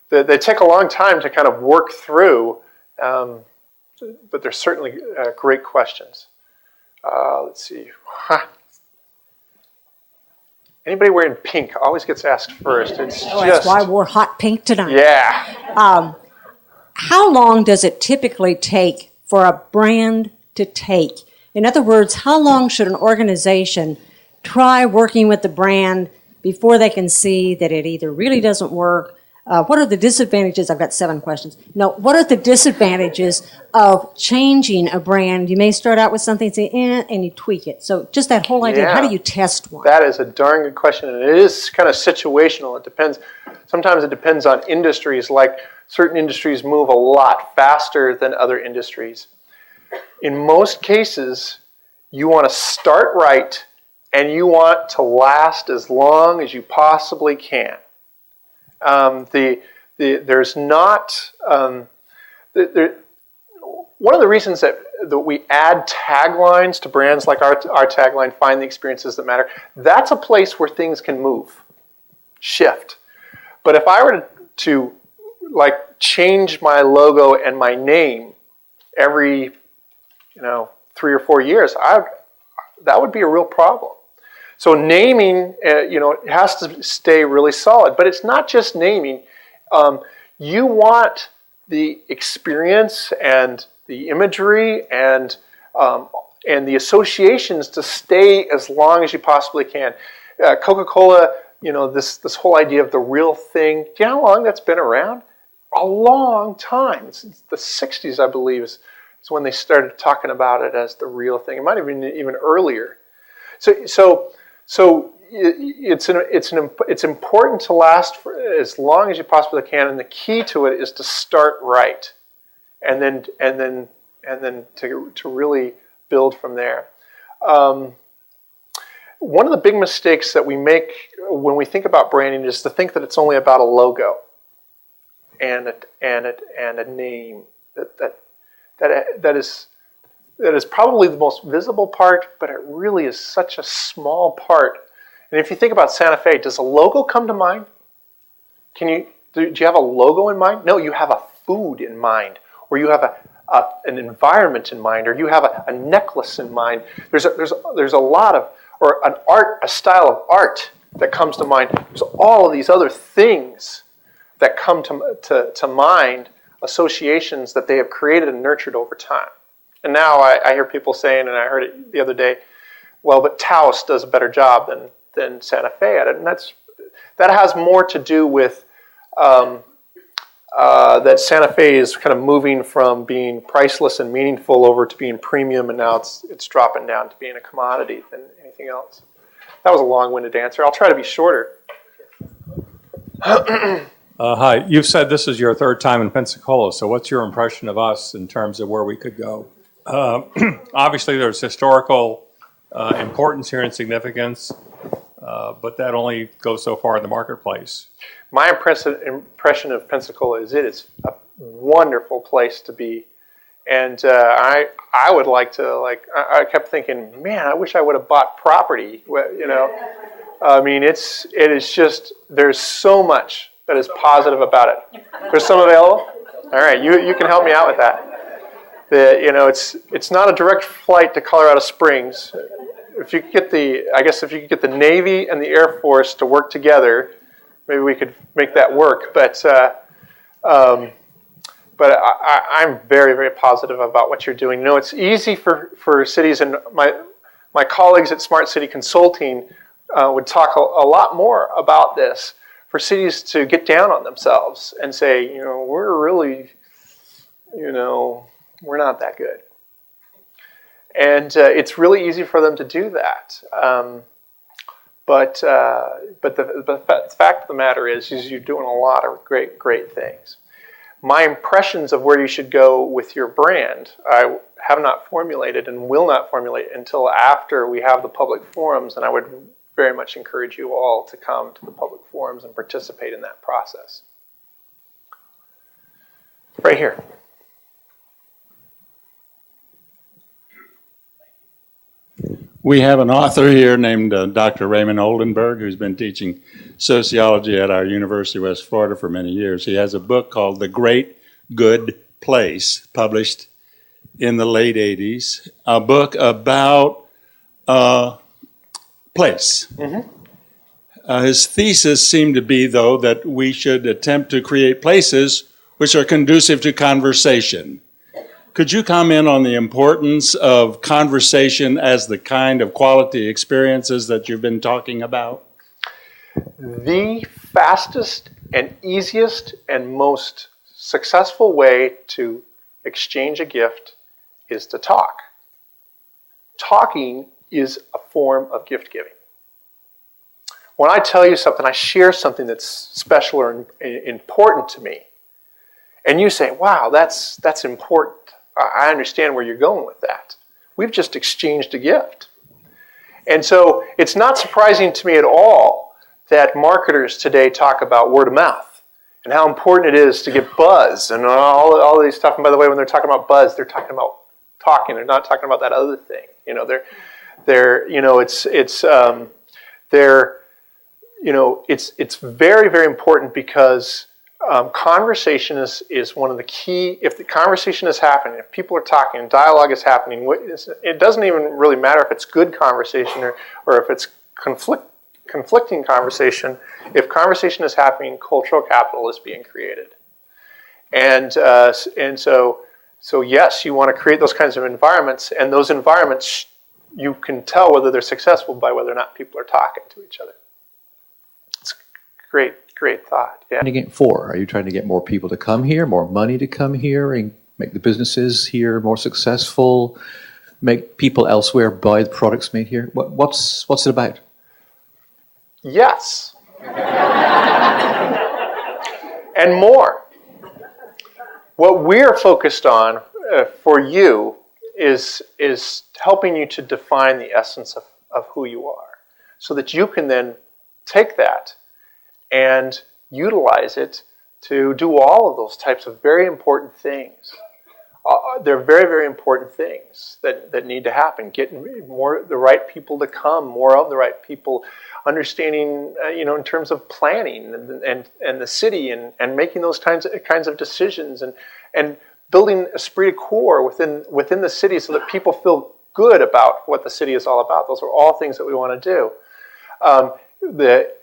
They take a long time to kind of work through, but they're certainly great questions. Let's see. Anybody wearing pink always gets asked first. That's why we're hot pink tonight. Yeah. How long does it typically take for a brand to take? In other words, how long should an organization try working with the brand before they can see that it either really doesn't work? What are the disadvantages? I've got 7 questions. No, what are the disadvantages of changing a brand? You may start out with something and say, and you tweak it. So just that whole idea, how do you test one? That is a darn good question, and it is kind of situational. It depends. Sometimes it depends on industries. Like certain industries move a lot faster than other industries. In most cases, you want to start right, and you want to last as long as you possibly can. There's not one of the reasons that we add taglines to brands like our tagline, "Find the experiences that matter." That's a place where things can move, shift. But if I were to like change my logo and my name every 3 or 4 years, that would be a real problem. So naming, it has to stay really solid. But it's not just naming. You want the experience and the imagery and the associations to stay as long as you possibly can. Coca-Cola, this whole idea of the real thing. Do you know how long that's been around? A long time. Since the 60s, I believe, is when they started talking about it as the real thing. It might have been even earlier. So it's important to last for as long as you possibly can, and the key to it is to start right, and then to really build from there. One of the big mistakes that we make when we think about branding is to think that it's only about a logo and a name. That is probably the most visible part, but it really is such a small part. And if you think about Santa Fe, does a logo come to mind? Do you have a logo in mind? No, you have a food in mind, or you have an environment in mind, or you have a necklace in mind. There's a lot of, or a style of art that comes to mind. There's all of these other things that come to mind, associations that they have created and nurtured over time. And now I hear people saying, and I heard it the other day, well, but Taos does a better job than Santa Fe at it. And that has more to do with that Santa Fe is kind of moving from being priceless and meaningful over to being premium, and now it's dropping down to being a commodity than anything else. That was a long-winded answer. I'll try to be shorter. Hi, you've said this is your 3rd time in Pensacola, so what's your impression of us in terms of where we could go? Obviously, there's historical importance here and significance, but that only goes so far in the marketplace. My impression of Pensacola is it is a wonderful place to be. And I would like to, I kept thinking, man, I wish I would have bought property, I mean, it is just, there's so much that is positive about it. There's some available? All right, you can help me out with that. It's not a direct flight to Colorado Springs. If you could get the Navy and the Air Force to work together, maybe we could make that work. But but I'm very, very positive about what you're doing. You know, it's easy for cities, and my colleagues at Smart City Consulting would talk a lot more about this, for cities to get down on themselves and say, you know, we're really, you know, we're not that good. And it's really easy for them to do that. But the fact of the matter is you're doing a lot of great things. My impressions of where you should go with your brand, I have not formulated and will not formulate until after we have the public forums, and I would very much encourage you all to come to the public forums and participate in that process. Right here. We have an author here named Dr. Raymond Oldenburg, who's been teaching sociology at our University of West Florida for many years. He has a book called The Great Good Place, published in the late 80s, a book about place. Mm-hmm. His thesis seemed to be, though, that we should attempt to create places which are conducive to conversation. Could you comment on the importance of conversation as the kind of quality experiences that you've been talking about? The fastest and easiest and most successful way to exchange a gift is to talk. Talking is a form of gift giving. When I tell you something, I share something that's special or important to me, and you say, wow, that's important. I understand where you're going with that. We've just exchanged a gift. And so it's not surprising to me at all that marketers today talk about word of mouth and how important it is to get buzz and all these stuff. And by the way, when they're talking about buzz, they're talking about talking. They're not talking about that other thing. You know, it's very, very important because conversation is one of the key. If the conversation is happening, if people are talking, dialogue is happening, it doesn't even really matter if it's good conversation or if it's conflicting conversation. If conversation is happening, cultural capital is being created. And so yes, you want to create those kinds of environments, and those environments, you can tell whether they're successful by whether or not people are talking to each other. It's great thought. Yeah. Are you trying to get more people to come here, more money to come here, and make the businesses here more successful, make people elsewhere buy the products made here? What's it about? Yes. And more. What we're focused on for you is helping you to define the essence of who you are, so that you can then take that and utilize it to do all of those types of very important things. They're very, very important things that need to happen. Getting more the right people to come, more of the right people, understanding, in terms of planning and the city and making those kinds of decisions and building esprit de corps within the city so that people feel good about what the city is all about. Those are all things that we want to do.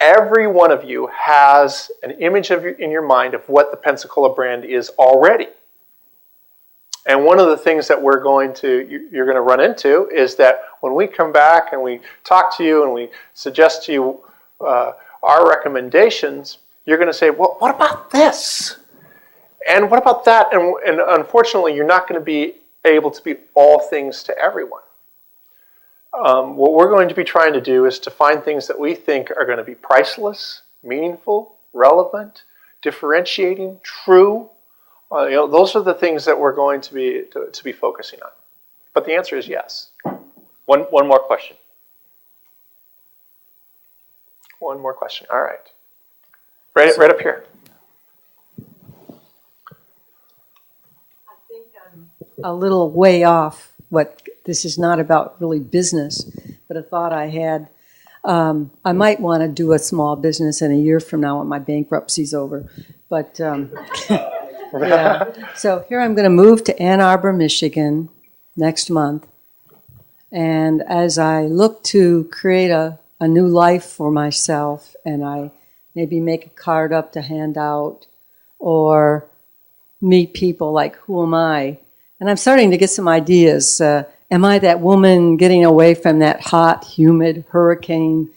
Every one of you has an image in your mind of what the Pensacola brand is already. And one of the things that you're going to run into is that when we come back and we talk to you and we suggest to you our recommendations, you're going to say, well, what about this? And what about that? And unfortunately, you're not going to be able to be all things to everyone. What we're going to be trying to do is to find things that we think are going to be priceless, meaningful, relevant, differentiating, true. Those are the things that we're going to be focusing on. But the answer is yes. One more question. One more question. All right. Right up here. I think I'm a little way off. This is not about really business, but a thought I had. I might want to do a small business in a year from now when my bankruptcy's over. But yeah. So here I'm going to move to Ann Arbor, Michigan next month. And as I look to create a new life for myself, and I maybe make a card up to hand out, or meet people like, who am I? And I'm starting to get some ideas. Am I that woman getting away from that hot, humid hurricane,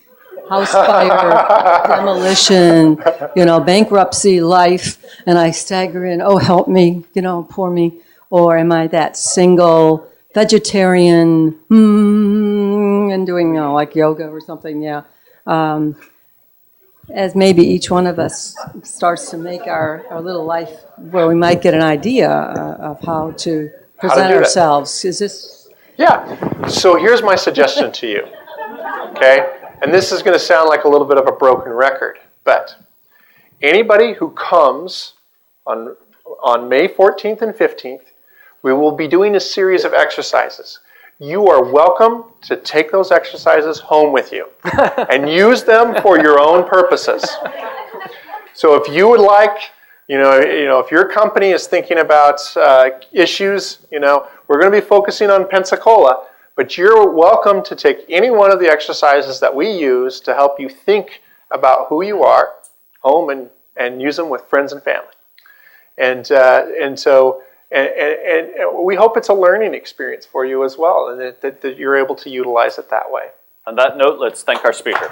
house fire, demolition, bankruptcy life, and I stagger in, oh, help me, poor me? Or am I that single vegetarian, and doing, like yoga or something, yeah. As maybe each one of us starts to make our little life where we might get an idea of how to present ourselves. Is this? Yeah. So here's my suggestion to you, okay? And this is going to sound like a little bit of a broken record, but anybody who comes on May 14th and 15th, we will be doing a series of exercises. You are welcome to take those exercises home with you and use them for your own purposes. So if you would like, if your company is thinking about issues, we're going to be focusing on Pensacola, but you're welcome to take any one of the exercises that we use to help you think about who you are home and use them with friends and family. And we hope it's a learning experience for you as well, and that you're able to utilize it that way. On that note, let's thank our speaker.